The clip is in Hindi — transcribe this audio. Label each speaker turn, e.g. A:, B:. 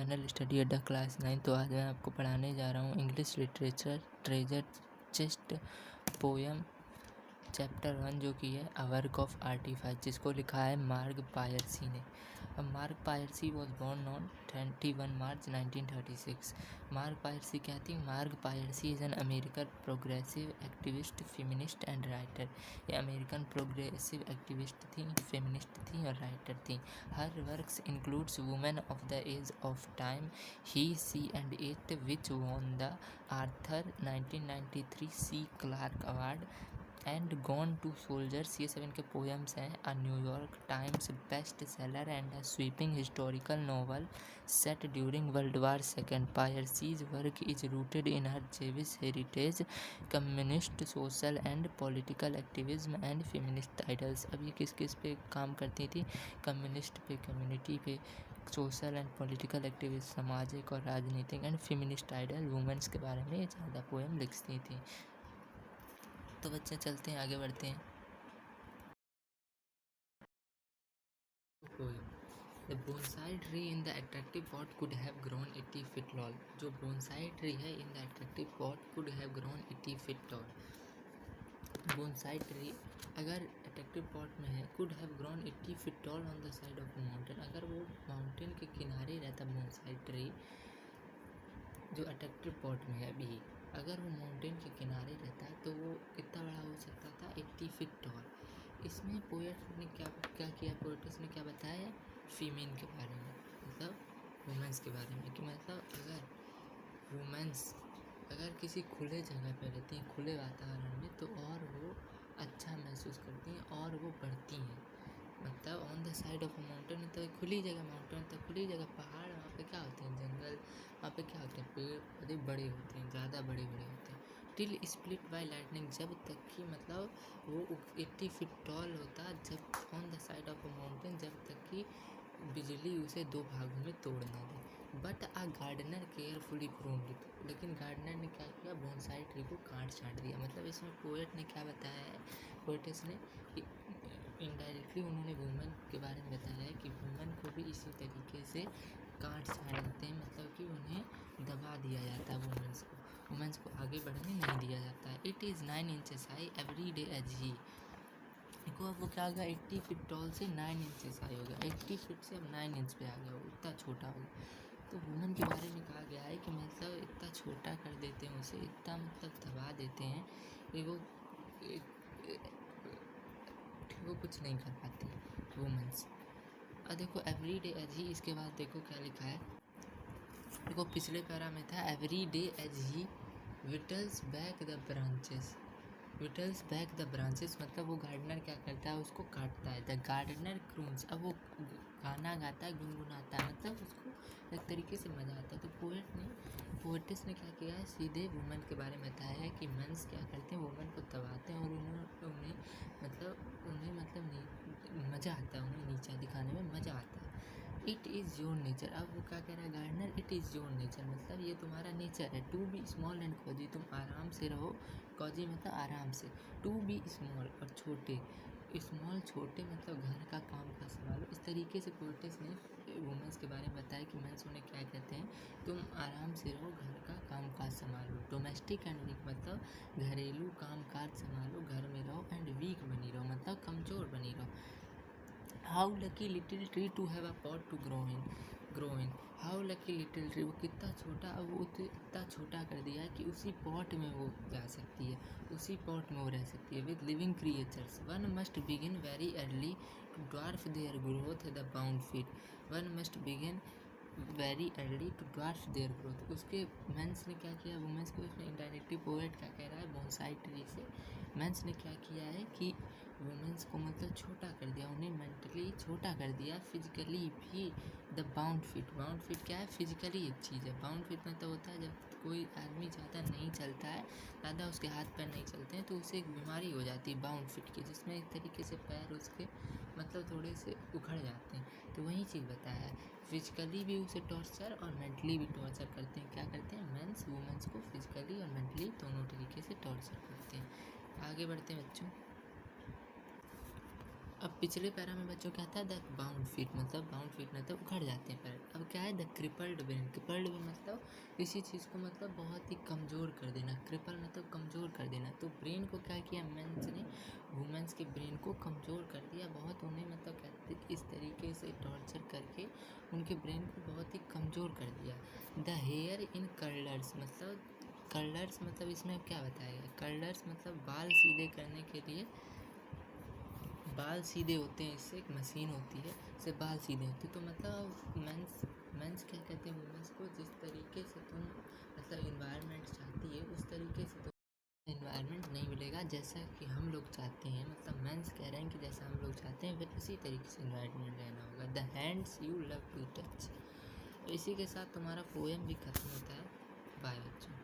A: जनरल स्टडी अड्डा क्लास 9। तो आज मैं आपको पढ़ाने जा रहा हूँ English literature treasure chest poem chapter 1, जो कि है अ वर्क ऑफ आर्टिफाइस, जिसको लिखा है मार्ग पायरसी ने। अब Marge Piercy was born on 21 March 1936। Marge Piercy क्या थी? Marge Piercy is an American progressive activist, feminist and writer. ये अमेरिकन प्रोग्रेसिव एक्टिविस्ट थी, फेमिनिस्ट थी और राइटर थी। Her works includes women of the edge of time, he, she and it, which won the Arthur 1993 C Clarke award and gone to soldiers. ये सब इनके पोएम्स हैं। A New York Times best seller and a sweeping historical novel set during world war second. Piercy's work is rooted in her Jewish heritage, communist, social and political activism and feminist ideals. अब ये किस किस पे काम करती थी? कम्युनिस्ट पे, कम्युनिटी पे, सोशल एंड पॉलिटिकल एक्टिविस्ट, सामाजिक और राजनीतिक, एंड फेमिनिस्ट आइडल, वुमेंस के बारे में ये ज़्यादा पोएम लिखती थी। तो बच्चे चलते हैं, आगे बढ़ते हैं। The bonsai tree in the attractive pot could have grown 80 feet tall. जो bonsai tree है in the attractive pot could have grown 80 feet tall. bonsai tree अगर attractive pot में है, could have grown 80 feet tall on the side of a mountain. अगर वो mountain के किनारे रहता bonsai tree, जो अट्रैक्टिव पॉट में है अभी, अगर वो माउंटेन के किनारे रहता तो वो कितना बड़ा हो सकता था? 80 फीट टॉल। इसमें पोएट ने क्या किया? पोएट्स ने क्या बताया? फीमेल के बारे में, मतलब वुमेंस के बारे में, कि मतलब अगर वुमेंस अगर किसी खुले जगह पर रहती हैं, खुले वातावरण में, तो और वो अच्छा महसूस करती हैं और वो बढ़ती हैं। मतलब on the side of a mountain, तो खुली जगह, माउंटेन तो खुली जगह, पहाड़, वहाँ पे क्या होते हैं? जंगल, वहाँ पे क्या होते हैं? पेड़ पौधे बड़े होते हैं, ज़्यादा बड़े होते हैं। टिल स्प्लिट बाय लाइटनिंग, जब तक कि मतलब वो 80 फीट टॉल होता, जब on the side of a mountain, जब तक कि बिजली उसे दो भागों में तोड़ ना दे। But a gardener carefully pruned it, लेकिन गार्डनर ने क्या किया? बोनसाई ट्री को काट छाँट दिया। मतलब इसमें पोएट ने क्या बताया है? पोएट्स ने इनडायरेक्टली उन्होंने वुमेन के बारे में बताया है कि वुमेन को भी इसी तरीके से काट छाँट देते हैं, मतलब कि उन्हें दबा दिया जाता है। वुमेन्स को आगे बढ़ने नहीं दिया जाता है। It is 9 inches high every day as he. देखो अब वो क्या हो गया? 80 फीट टॉल से 9 इंचेस हाई हो गया। 80 फीट से अब 9 इंच पे आ गया, वो इतना छोटा हो गया। तो वुमेन के बारे में कहा गया है कि मतलब इतना छोटा कर देते हैं उसे, इतना मतलब दबा देते हैं कि वो कुछ नहीं कर पाती वुमेंस। और देखो एवरी डे एज ही, इसके बाद देखो क्या लिखा है। देखो पिछले पैरा में था every day as he whittles back the branches. Whittles back the branches मतलब वो गार्डनर क्या करता है? उसको काटता है। द गार्डनर क्रून्स, अब वो गाना गाता है, गुनगुनाता है, मतलब उसको एक तरीके से मज़ा आता है। तो पोएटिस ने क्या किया है? सीधे वुमेन के बारे में बताया है कि मेंस क्या करते हैं? वुमेन को दबाते हैं और उन्हें मज़ा आता है, उन्हें नीचा दिखाने में मज़ा आता है। इट इज़ योर नेचर, अब वो क्या कह रहा है gardener? It is your nature, मतलब ये तुम्हारा नेचर है। To be small and cosy, तुम आराम से रहो। कॉजी मतलब आराम से। टू बी स्मॉल और छोटे, स्मॉल छोटे मतलब घर का काम का संभालो। इस तरीके से पोएट्स ने वुमेंस के बारे में बताया कि मेंस उन्हें क्या कहते हैं? तुम आराम से रहो, घर का काम काज संभालो। डोमेस्टिक एंड वीक मतलब घरेलू काम काज संभालो, घर में रहो। एंड वीक बनी रहो मतलब कमज़ोर बनी रहो। How lucky little tree to have a pot to grow in. How lucky little tree, वो कितना छोटा, अब वो इतना छोटा कर दिया है कि उसी पॉट में वो जा सकती है, उसी पॉट में वो रह सकती है। With living creatures one must begin very early to dwarf their growth the bound feet. One must begin very early to dwarf their growth. उसके मेंस ने क्या किया? वुमेंस को इसमें इनडायरेक्टली पोएट क्या कह रहा है? बोनसाई ट्री से मेंस ने क्या किया है कि वुमेंस को मतलब छोटा कर दिया, उन्हें मेंटली छोटा कर दिया, फिजिकली भी। द बाउंड फिट क्या है? फिजिकली एक चीज़ है। बाउंड फिट मतलब होता है जब कोई आदमी ज़्यादा नहीं चलता है, ज़्यादा उसके हाथ पैर नहीं चलते हैं, तो उसे एक बीमारी हो जाती है बाउंड फिट की, जिसमें एक तरीके से पैर उसके मतलब थोड़े से उखड़ जाते हैं। तो वही चीज़ बताया है। फिजिकली भी उसे टॉर्चर और मेंटली भी टॉर्चर करते हैं। क्या करते हैं? मेंस वुमेंस को फिजिकली और मेंटली दोनों तरीके से टॉर्चर करते हैं। आगे बढ़ते हैं बच्चों। अब पिछले पैरा में बच्चों क्या था, द बाउंड फीट मतलब उखड़ जाते हैं पैर। अब क्या है, द क्रिपल्ड ब्रेन मतलब इसी चीज़ को मतलब बहुत ही कमज़ोर कर देना, क्रिपल मतलब कमज़ोर कर देना। तो ब्रेन को क्या किया मेंस ने, वुमेंस के ब्रेन को कमज़ोर कर दिया बहुत, उन्हें मतलब कहते इस तरीके से टॉर्चर करके उनके ब्रेन को बहुत ही कमज़ोर कर दिया। द हेयर इन कर्लर्स मतलब इसमें क्या बताया, कर्लर्स मतलब बाल सीधे करने के लिए, बाल सीधे होते हैं, इससे एक मशीन होती है, इससे बाल सीधे होते हैं। तो मतलब मेंस क्या कहते हैं वुमेंस को, जिस तरीके से तुम मतलब इन्वायरमेंट चाहती है उस तरीके से तो इन्वायरमेंट नहीं मिलेगा जैसा कि हम लोग चाहते हैं। मतलब मेंस कह रहे हैं कि जैसा हम लोग चाहते हैं फिर उसी तरीके से इन्वायरमेंट रहना होगा। The hands you love to touch. इसी के साथ तुम्हारा पोएम भी खत्म होता है। बाय बच्चों।